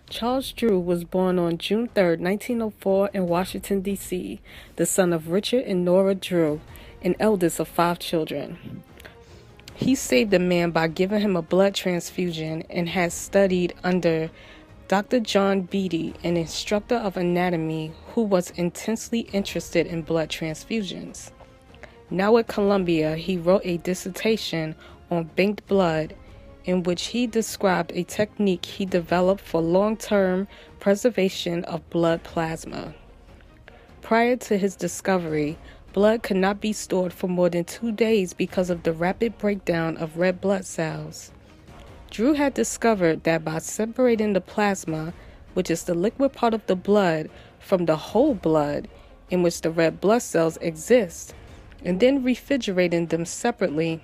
Charles Drew was born on June 3, 1904 in Washington, D.C., the son of Richard and Nora Drew, and eldest of 5 children. He saved a man by giving him a blood transfusion and has studied under Dr. John Beatty, an instructor of anatomy who was intensely interested in blood transfusions. Now at Columbia, he wrote a dissertation on banked blood in which he described a technique he developed for long-term preservation of blood plasma. Prior to his discovery, blood could not be stored for more than 2 days because of the rapid breakdown of red blood cells. Drew had discovered that by separating the plasma, which is the liquid part of the blood, from the whole blood, in which the red blood cells exist, and then refrigerating them separately,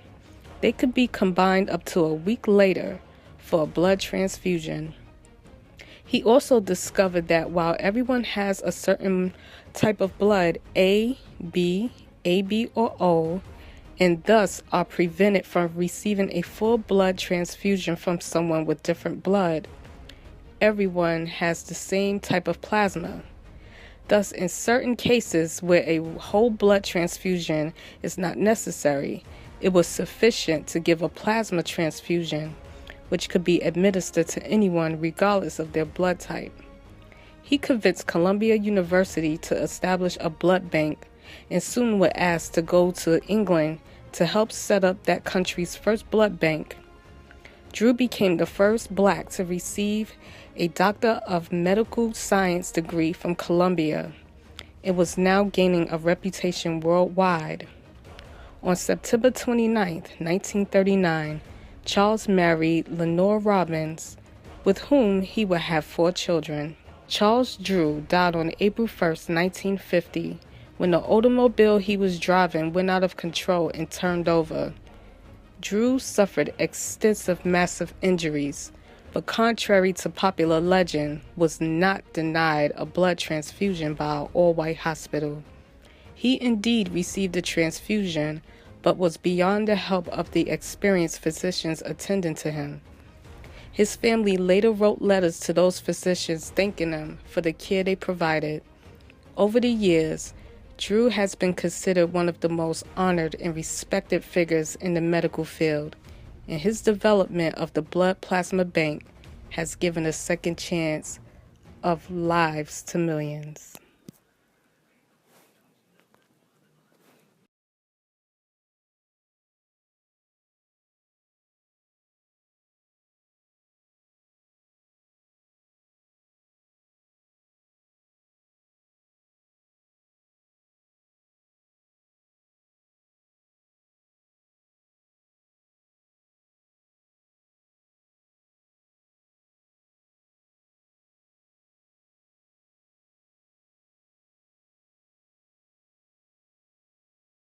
they could be combined up to a week later for a blood transfusion. He also discovered that while everyone has a certain type of blood, A, B, AB, or O, and thus are prevented from receiving a full blood transfusion from someone with different blood, everyone has the same type of plasma. Thus, in certain cases where a whole blood transfusion is not necessary, it was sufficient to give a plasma transfusion, which could be administered to anyone regardless of their blood type. He convinced Columbia University to establish a blood bank and soon was asked to go to England to help set up that country's first blood bank. Drew became the first Black to receive a Doctor of Medical Science degree from Columbia. It was now gaining a reputation worldwide. On September 29, 1939, Charles married Lenore Robbins, with whom he would have 4 children. Charles Drew died on April 1, 1950, when the automobile he was driving went out of control and turned over. Drew suffered extensive massive injuries, but contrary to popular legend, was not denied a blood transfusion by an all-white hospital. He indeed received a transfusion, but was beyond the help of the experienced physicians attending to him. His family later wrote letters to those physicians thanking them for the care they provided. Over the years, Drew has been considered one of the most honored and respected figures in the medical field, and his development of the blood plasma bank has given a second chance of lives to millions.